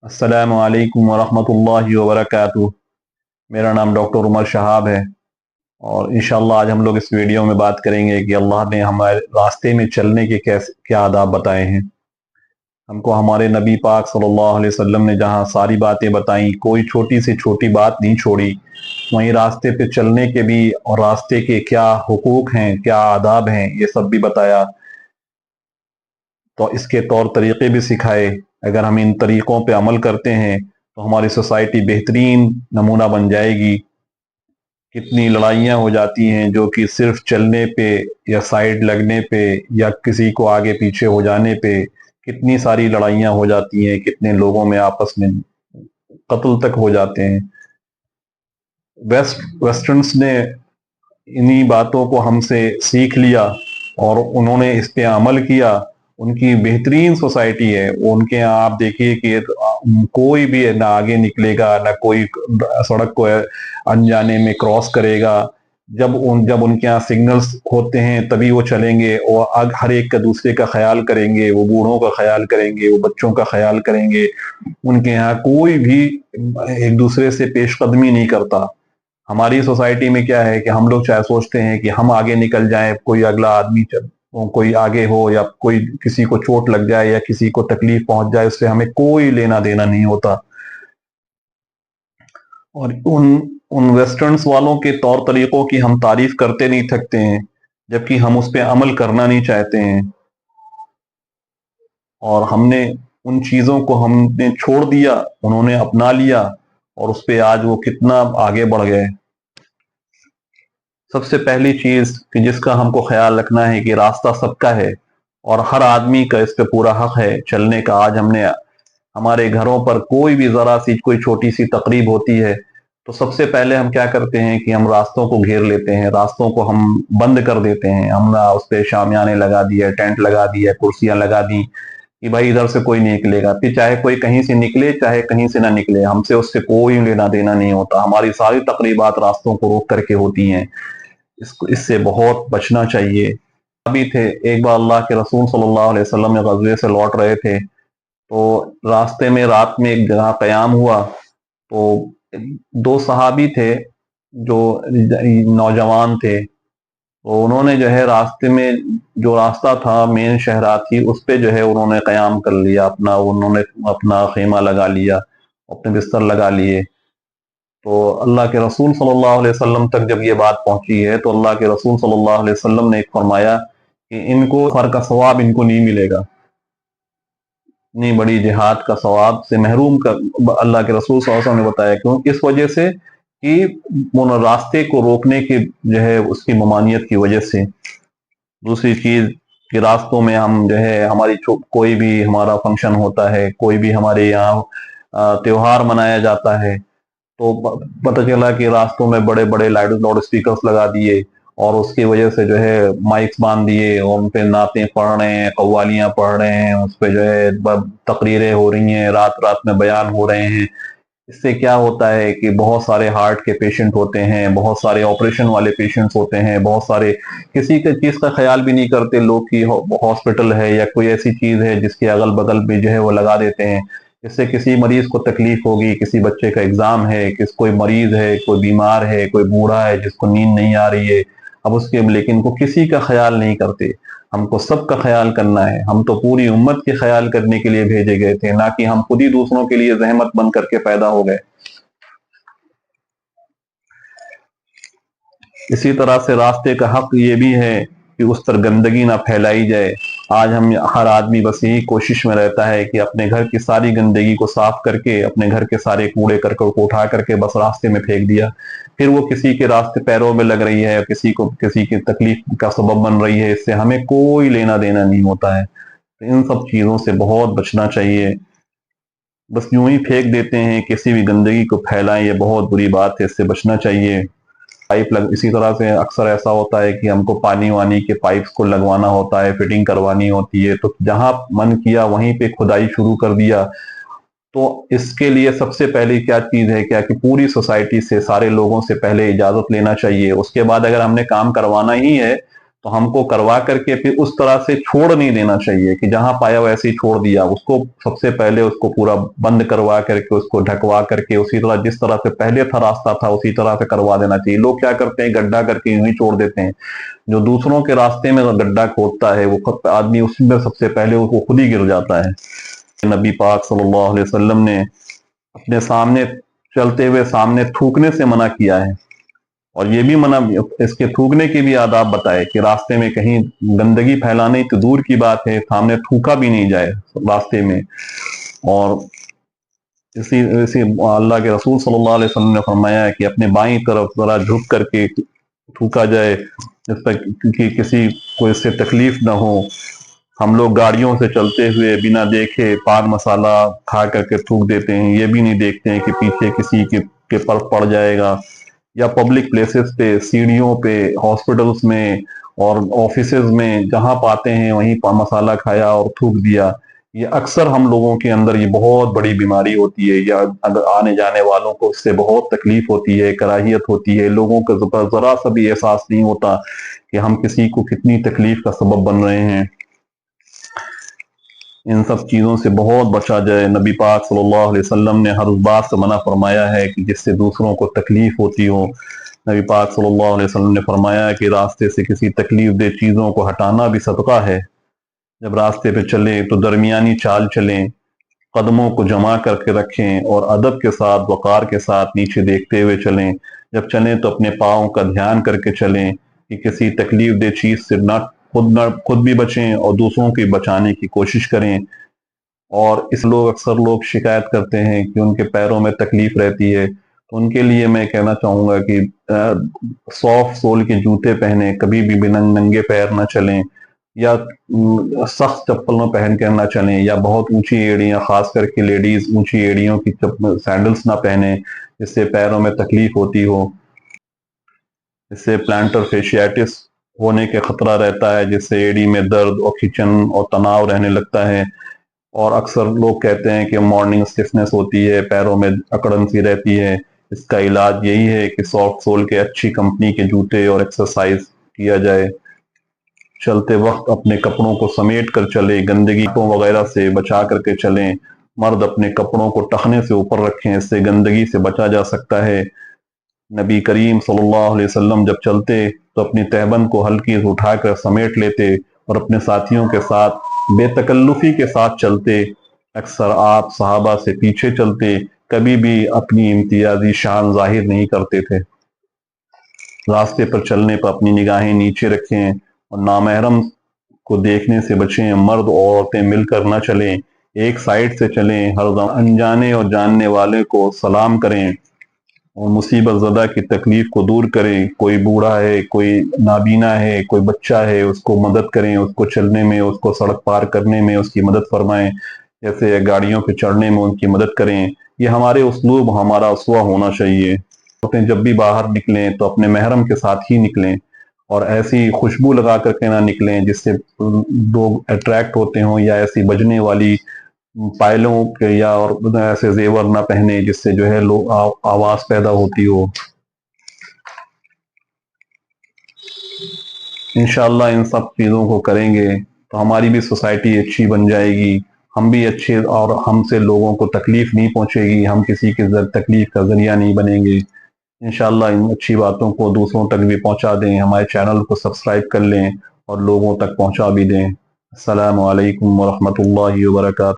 अस्सलामु अलैकुम वरहमतुल्लाहि वबरकातुह। मेरा नाम डॉक्टर उमर शहाब है और इंशाअल्लाह आज हम लोग इस वीडियो में बात करेंगे कि अल्लाह ने हमारे रास्ते में चलने के कैसे क्या आदाब बताए हैं। हमको हमारे नबी पाक सल्लल्लाहु अलैहि वसल्लम ने जहाँ सारी बातें बताई, कोई छोटी से छोटी बात नहीं छोड़ी। वहीं रास्ते पे चलने के भी और रास्ते के क्या हुकूक हैं, क्या आदाब हैं, ये सब भी बताया। तो इसके तौर तरीक़े भी सिखाए। अगर हम इन तरीक़ों पे अमल करते हैं तो हमारी सोसाइटी बेहतरीन नमूना बन जाएगी। कितनी लड़ाइयाँ हो जाती हैं जो कि सिर्फ चलने पे या साइड लगने पे या किसी को आगे पीछे हो जाने पे कितनी सारी लड़ाइयाँ हो जाती हैं, कितने लोगों में आपस में कत्ल तक हो जाते हैं। वेस्टर्न्स ने इन्हीं बातों को हमसे सीख लिया और उन्होंने इस पे अमल किया। उनकी बेहतरीन सोसाइटी है। उनके यहाँ आप देखिए कि कोई भी ना आगे निकलेगा, ना कोई सड़क को अनजाने में क्रॉस करेगा। जब उनके यहाँ सिग्नल्स होते हैं तभी वो चलेंगे और हर एक का दूसरे का ख्याल करेंगे। वो बूढ़ों का ख्याल करेंगे, वो बच्चों का ख्याल करेंगे। उनके यहाँ कोई भी एक दूसरे से पेशकदमी नहीं करता। हमारी सोसाइटी में क्या है कि हम लोग चाहे सोचते हैं कि हम आगे निकल जाएं, कोई अगला आदमी कोई आगे हो या कोई किसी को चोट लग जाए या किसी को तकलीफ पहुंच जाए, उससे हमें कोई लेना देना नहीं होता। और उन उन वेस्टर्न्स वालों के तौर तरीकों की हम तारीफ करते नहीं थकते हैं, जबकि हम उस पर अमल करना नहीं चाहते हैं। और हमने उन चीजों को हमने छोड़ दिया, उन्होंने अपना लिया और उस पर आज वो कितना आगे बढ़ गए। सबसे पहली चीज कि जिसका हमको ख्याल रखना है कि रास्ता सबका है और हर आदमी का इस पे पूरा हक है चलने का। आज हमने हमारे घरों पर कोई भी जरा सी कोई छोटी सी तकरीब होती है तो सबसे पहले हम क्या करते हैं कि हम रास्तों को घेर लेते हैं, रास्तों को हम बंद कर देते हैं। हमने उस पर शामियाने लगा दिए, टेंट लगा दिए, कुर्सियां लगा दी कि भाई इधर से कोई नहीं निकलेगा। फिर चाहे कोई कहीं से निकले चाहे कहीं से ना निकले, हमसे उससे कोई लेना देना नहीं होता। हमारी सारी तकरीबात रास्तों को रोक करके होती हैं। इससे बहुत बचना चाहिए। अभी थे एक बार अल्लाह के रसूल सल्लल्लाहु अलैहि वसल्लम में गज़वे से लौट रहे थे तो रास्ते में रात में एक जगह क़याम हुआ तो दो सहाबी थे जो नौजवान थे। तो उन्होंने जो है रास्ते में जो रास्ता था मेन शहरा थी उस पे जो है उन्होंने क़याम कर लिया, उन्होंने अपना खेमा लगा लिया, अपने बिस्तर लगा लिए। तो अल्लाह के रसूल सल्लल्लाहु अलैहि वसल्लम तक जब ये बात पहुंची है तो अल्लाह के रसूल सल्लल्लाहु अलैहि वसल्लम ने एक फरमाया कि इनको सफर का सवाब इनको नहीं मिलेगा, इतनी बड़ी जिहाद का सवाब से महरूम कर अल्लाह के रसूल सल्लल्लाहु अलैहि वसल्लम ने बताया। क्यों? इस वजह से कि वो रास्ते को रोकने की जो है उसकी ममानियत की वजह से। दूसरी चीज कि रास्तों में हम जो है हमारी कोई भी हमारा फंक्शन होता है, कोई भी हमारे यहाँ त्योहार मनाया जाता है तो पता चला कि रास्तों में बड़े बड़े लाउड स्पीकर्स लगा दिए और उसकी वजह से जो है माइक्स बांध दिए और उन पे नातें पढ़ रहे हैं, कव्वालियां पढ़ रहे हैं, उस पे जो है तकरीरें हो रही हैं, रात रात में बयान हो रहे हैं। इससे क्या होता है कि बहुत सारे हार्ट के पेशेंट होते हैं, बहुत सारे ऑपरेशन वाले पेशेंट्स होते हैं, बहुत सारे किसी के चीज का ख्याल भी नहीं करते लोग कि हॉस्पिटल है या कोई ऐसी चीज है जिसके अगल बगल में जो है वो लगा देते हैं। इससे किसी मरीज को तकलीफ होगी, किसी बच्चे का एग्जाम है, कोई मरीज है, कोई बीमार है, कोई बूढ़ा है जिसको नींद नहीं आ रही है, अब उसके लेकिन को किसी का ख्याल नहीं करते। हमको सबका ख्याल करना है। हम तो पूरी उम्मत के ख्याल करने के लिए भेजे गए थे, ना कि हम खुद ही दूसरों के लिए जहमत बन करके पैदा हो गए। इसी तरह से रास्ते का हक ये भी है कि उस पर गंदगी ना फैलाई जाए। आज हम हर आदमी बस यही कोशिश में रहता है कि अपने घर की सारी गंदगी को साफ करके अपने घर के सारे कूड़े करकट को उठा करके बस रास्ते में फेंक दिया। फिर वो किसी के रास्ते पैरों में लग रही है, किसी की तकलीफ का सबब बन रही है, इससे हमें कोई लेना देना नहीं होता है। तो इन सब चीजों से बहुत बचना चाहिए। बस यूं ही फेंक देते हैं, किसी भी गंदगी को फैलाएं, ये बहुत बुरी बात है, इससे बचना चाहिए। इसी तरह से अक्सर ऐसा होता है कि हमको पानी वानी के पाइप्स को लगवाना होता है, फिटिंग करवानी होती है, तो जहां मन किया वहीं पे खुदाई शुरू कर दिया। तो इसके लिए सबसे पहले क्या चीज है, क्या कि पूरी सोसाइटी से सारे लोगों से पहले इजाजत लेना चाहिए। उसके बाद अगर हमने काम करवाना ही है تو ہم کو کروا کر کے پھر اس طرح سے چھوڑ نہیں دینا چاہیے کہ جہاں پایا ویسے ہی چھوڑ دیا. اس کو سب سے پہلے اس کو پورا بند کروا کر کے، اس کو ڈھکوا کر کے، اسی طرح جس طرح سے پہلے تھا راستہ تھا اسی طرح سے کروا دینا چاہیے. لوگ کیا کرتے ہیں، گڈھا کر کے یوں ہی چھوڑ دیتے ہیں. جو دوسروں کے راستے میں گڈھا کھودتا ہے وہ خود آدمی اس میں سب سے پہلے وہ خود ہی گر جاتا ہے. نبی پاک صلی اللہ علیہ وسلم نے اپنے سامنے چلتے ہوئے سامنے تھوکنے سے منع کیا ہے، اور یہ بھی منع، اس کے تھوکنے کے بھی آداب بتائے کہ راستے میں کہیں گندگی پھیلانے تو دور کی بات ہے، سامنے تھوکا بھی نہیں جائے راستے میں. اور اسی اللہ کے رسول صلی اللہ علیہ وسلم نے فرمایا ہے کہ اپنے بائیں طرف ذرا جھک کر کے تھوکا جائے، جس تک کہ کسی کو اس سے تکلیف نہ ہو. ہم لوگ گاڑیوں سے چلتے ہوئے بنا دیکھے پان مسالہ کھا کر کے تھوک دیتے ہیں، یہ بھی نہیں دیکھتے ہیں کہ پیچھے کسی کے پر پڑ جائے گا. یا پبلک پلیسز پہ، سیڑھیوں پہ، ہاسپٹلز میں اور آفیسز میں جہاں پاتے ہیں وہیں پان مسالہ کھایا اور تھوک دیا. یہ اکثر ہم لوگوں کے اندر یہ بہت بڑی بیماری ہوتی ہے، یا اگر آنے جانے والوں کو اس سے بہت تکلیف ہوتی ہے، کراہیت ہوتی ہے. لوگوں کو ذرا سا بھی احساس نہیں ہوتا کہ ہم کسی کو کتنی تکلیف کا سبب بن رہے ہیں. ان سب چیزوں سے بہت بچا جائے. نبی پاک صلی اللہ علیہ وسلم نے ہر اس بات سے منع فرمایا ہے کہ جس سے دوسروں کو تکلیف ہوتی ہو. نبی پاک صلی اللہ علیہ وسلم نے فرمایا کہ راستے سے کسی تکلیف دہ چیزوں کو ہٹانا بھی صدقہ ہے. جب راستے پہ چلیں تو درمیانی چال چلیں، قدموں کو جما کر کے رکھیں اور ادب کے ساتھ، وقار کے ساتھ نیچے دیکھتے ہوئے چلیں. جب چلیں تو اپنے پاؤں کا دھیان کر کے چلیں کہ کسی تکلیف دہ چیز سے خود بھی بچیں اور دوسروں کی بچانے کی کوشش کریں. اور اکثر لوگ شکایت کرتے ہیں کہ ان کے پیروں میں تکلیف رہتی ہے، تو ان کے لیے میں کہنا چاہوں گا کہ سافٹ سول کے جوتے پہنیں، کبھی بھی ننگے پیر نہ چلیں، یا سخت چپل نہ پہن کر نہ چلیں، یا بہت اونچی ایڑیاں، خاص کر کے لیڈیز اونچی ایڑیوں کی سینڈلز نہ پہنیں جس سے پیروں میں تکلیف ہوتی ہو. اس سے پلانٹر فیشیائٹس ہونے کے خطرہ رہتا ہے، جس سے ایڑی میں درد اور کھچن اور تناؤ رہنے لگتا ہے. اور اکثر لوگ کہتے ہیں کہ مارننگ اسٹفنس ہوتی ہے، پیروں میں اکڑن سی رہتی ہے. اس کا علاج یہی ہے کہ سافٹ سول کے اچھی کمپنی کے جوتے اور ایکسرسائز کیا جائے. چلتے وقت اپنے کپڑوں کو سمیٹ کر چلے، گندگی وغیرہ سے بچا کر کے چلیں. مرد اپنے کپڑوں کو ٹخنے سے اوپر رکھیں، اس سے گندگی سے بچا جا سکتا ہے. نبی کریم صلی اللہ علیہ وسلم جب چلتے تو اپنی تہبند کو ہلکی سے اٹھا کر سمیٹ لیتے اور اپنے ساتھیوں کے ساتھ بے تکلفی کے ساتھ چلتے. اکثر آپ صحابہ سے پیچھے چلتے، کبھی بھی اپنی امتیازی شان ظاہر نہیں کرتے تھے. راستے پر چلنے پر اپنی نگاہیں نیچے رکھیں اور نامحرم کو دیکھنے سے بچیں. مرد اور عورتیں مل کر نہ چلیں، ایک سائڈ سے چلیں. ہر انجانے اور جاننے والے کو سلام کریں اور مصیبت زدہ کی تکلیف کو دور کریں. کوئی بوڑھا ہے، کوئی نابینا ہے، کوئی بچہ ہے، اس کو مدد کریں، اس کو چلنے میں، اس کو سڑک پار کرنے میں اس کی مدد فرمائیں، جیسے گاڑیوں پہ چڑھنے میں ان کی مدد کریں. یہ ہمارے اسلوب، ہمارا اسوہ ہونا چاہیے. جب بھی باہر نکلیں تو اپنے محرم کے ساتھ ہی نکلیں، اور ایسی خوشبو لگا کر کے نہ نکلیں جس سے لوگ اٹریکٹ ہوتے ہوں، یا ایسی بجنے والی پائلوں کے یا اور ایسے زیور نہ پہنے جس سے جو ہے لوگ آواز پیدا ہوتی ہو. انشاءاللہ ان سب چیزوں کو کریں گے تو ہماری بھی سوسائٹی اچھی بن جائے گی، ہم بھی اچھے، اور ہم سے لوگوں کو تکلیف نہیں پہنچے گی، ہم کسی کی تکلیف کا ذریعہ نہیں بنیں گے. انشاءاللہ ان اچھی باتوں کو دوسروں تک بھی پہنچا دیں. ہمارے چینل کو سبسکرائب کر لیں اور لوگوں تک پہنچا بھی دیں. السلام علیکم ورحمۃ اللہ وبرکاتہ.